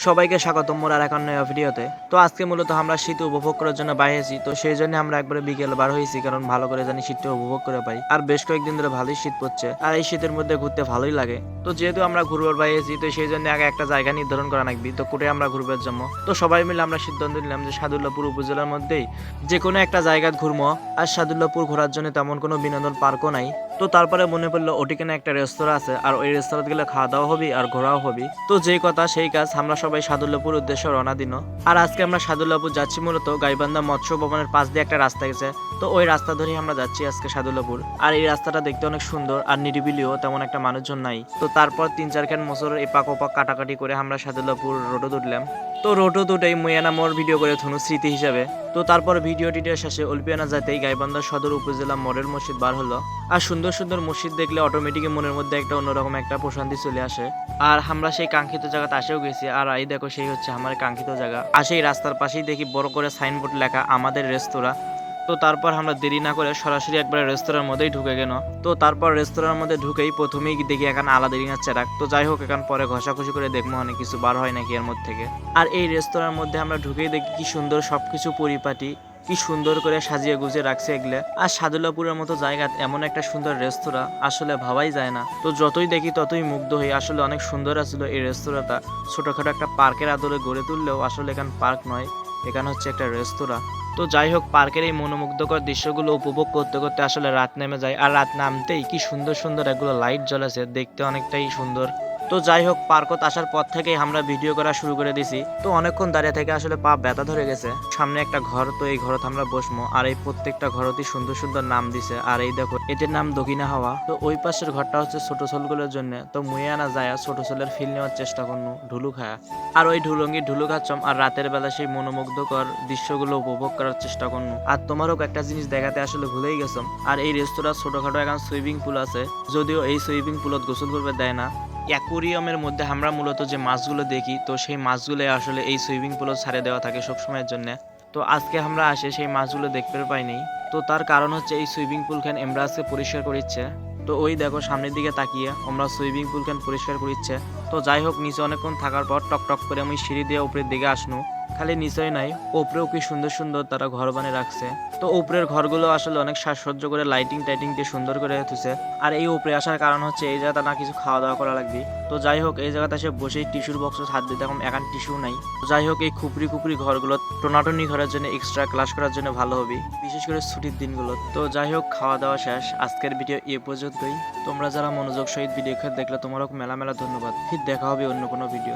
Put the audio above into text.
সবাইকে স্বাগতম মোর আর এখন নয়া ভিডিওতে। তো আজকে মূলত আমরা শীত উপভোগ করার জন্য বাইরেছি, তো সেই জন্য আমরা একবারে বিকেল বার হয়েছি, কারণ ভালো করে জানি শীতটা উপভোগ করে পাই। আর বেশ কয়েকদিন ধরে ভালোই শীত পড়ছে, আর এই শীতের মধ্যে ঘুরতে ভালোই লাগে। তো যেহেতু আমরা ঘুরবার বাইরেছি, তো সেই জন্য আগে একটা জায়গা নির্ধারণ করা লাগবে, তো কোটে আমরা ঘুরবার জন্য। তো সবাই মিলে আমরা সিদ্ধান্ত নিলাম যে সাদুল্লাপুর উপজেলার মধ্যেই যে কোনো একটা জায়গা ঘুরবো। আর সাদুল্লাপুর ঘোরার জন্য তেমন কোনো বিনোদন পার্কও নাই। তো তারপরে মনে পড়লো ওটিখানে একটা রেস্তোরাঁ আছে, আর ওই রেস্তোরাঁতে গেলে খাওয়া দাওয়া হবে আর ঘোরাও হবে। তো যেই কথা সেই কাজ, আমরা সবাই সাদুল্লাপুর উদ্দেশ্যে রওনা দিন। আর আজকে আমরা সাদুল্লাপুর যাচ্ছি মূলত গাইবান্ধা মৎস্য ভবনের পাশ দিয়ে একটা রাস্তা গেছে, তো ওই রাস্তা ধরেই আমরা যাচ্ছি আজকে সাদুল্লাপুর। আর এই রাস্তাটা দেখতে অনেক সুন্দর আর নিরিবিলিও, তেমন একটা মানুষজন নাই। তো তারপর 3-4 খান মোচরের এপাক ওপাক কাটাকাটি করে আমরা সাদুল্লাপুর রোডে উঠলাম। তো রোডও দুটাই মুয়ানা মোর ভিডিও করে থুনু স্মৃতি হিসাবে। তো তারপর ভিডিও টিডিও শেষে অল্পিয়ানা যাইতেই গাইবান্ধা সদর উপজেলা মডেল মসজিদ বার হলো। আর সুন্দর সুন্দর মসজিদ দেখলে অটোমেটিক মনের মধ্যে একটা অন্যরকম একটা প্রশান্তি চলে আসে। আর আমরা সেই কাঙ্ক্ষিত জায়গাতে আসেও গেছি, আর এই দেখো সেই হচ্ছে আমার কাঙ্ক্ষিত জায়গা। আর সেই রাস্তার পাশেই দেখি বড় করে সাইনবোর্ড লেখা আমাদের রেস্তোরাঁ। তো তারপর আমরা দেরি না করে সরাসরি একবার রেস্তোরাঁর মধ্যেই ঢুকে গেল। তো তারপর রেস্তোরাঁর মধ্যে ঢুকেই প্রথমেই দেখি এখন আলাদা রিঙার চেরাক। তো যাই হোক, এখন পরে ঘষাঘষি করে দেখবো অনেক কিছু বার হয় নাকি এর মধ্যে থেকে। আর এই রেস্তোরাঁর মধ্যে আমরা ঢুকেই দেখি কি সুন্দর সবকিছু পরিপাটি, কি সুন্দর করে সাজিয়ে গুছিয়ে রাখছে এগুলো। আর সাদুল্লাপুরের মতো জায়গা এমন একটা সুন্দর রেস্তোরাঁ আসলে ভাবাই যায় না। তো যতই দেখি ততই মুগ্ধ হই, আসলে অনেক সুন্দর আসলে এই রেস্তোরাঁটা। ছোটখাটো একটা পার্কের আদলে গড়ে তুললেও আসলে এখানে পার্ক নয়, এখানে হচ্ছে একটা রেস্তোরাঁ। তো যাই হোক, পার্কের এই মনোমুগ্ধকর দৃশ্যগুলো উপভোগ করতে করতে আসলে রাত নেমে যায়। আর রাত নামতেই কি সুন্দর সুন্দর এগুলো লাইট জ্বলেছে, দেখতে অনেকটাই সুন্দর। তো যাই হোক, পার্কত আসার পর থেকেই আমরা ভিডিও করা শুরু করে দিছি। তো অনেকক্ষণ দাঁড়িয়ে থেকে আসলে পা ব্যথা ধরে গেছে। সামনে একটা ঘর, তো এই ঘরত আমরা বসবো। আর এই প্রত্যেকটা ঘরতেই সুন্দর সুন্দর নাম দিছে। আর এই দেখো, এটির নাম দক্ষিণা হাওয়া। তো ওই পাশের ঘরটা হচ্ছে ছোট ছোলগুলোর জন্য। তো মুয়ে আনা যায় ছোট ছোলের ফিল নেওয়ার চেষ্টা করবো ঢুলু খায়া। আর ওই ঢুলঙ্গি ঢুলু খাচ্ছম, আর রাতের বেলা সেই মনোমুগ্ধকর দৃশ্যগুলো উপভোগ করার চেষ্টা করবো। আর তোমারও একটা জিনিস দেখাতে আসলে ভুলেই গেছম। আর এই রেস্তোরাঁ ছোটখাটো এখন সুইমিং পুল আছে, যদিও এই সুইমিং পুলত গোসল করবে দেয় না। অ্যাকুরিয়ামের মধ্যে আমরা মূলত যে মাছগুলো দেখি, তো সেই মাছগুলো আসলে এই সুইমিং পুলে ছাড়ে দেওয়া থাকে সবসময়ের জন্য। তো আজকে আমরা আসে সেই মাছগুলো দেখতে পাইনি। তো তার কারণ হচ্ছে এই সুইমিং পুল খান আমরা আজকে পরিষ্কার করিচ্ছে। তো ওই দেখো সামনের দিকে তাকিয়ে আমরা সুইমিং পুল খান পরিষ্কার করিচ্ছে। তো যাই হোক, নিচে অনেকক্ষণ থাকার পর টক টক করে আমি সিঁড়ি দিয়ে উপরের দিকে আসনু। খালি নিচেই নাই, ওপরেও কি সুন্দর সুন্দর তারা ঘর বানিয়ে রাখছে। তো উপরের ঘরগুলো আসলে অনেক সাজসজ্জ করে লাইটিং টাইটিং দিয়ে সুন্দর করে তুলছে। আর এই উপরে আসার কারণ হচ্ছে এই জায়গাটা না কিছু খাওয়া দাওয়া করা লাগবে। তো যাই হোক, এই জায়গাতে এসে বসেই টিস্যুর বক্স হাত দিতে এখন এখন টিস্যু নাই। যাই হোক, এই খুপড়ি খুপড়ি ঘরগুলো টোনাটনি ঘরের জন্য এক্সট্রা ক্লাস করার জন্য ভালো হবে, বিশেষ করে ছুটির দিনগুলো। তো যাই হোক, খাওয়া দাওয়া শেষ, আজকের ভিডিও এ পর্যন্তই। তোমরা যারা মনোযোগ সহিত ভিডিও দেখলে তোমারও মেলা মেলা ধন্যবাদ। ফির দেখা হবে অন্য কোনো ভিডিও।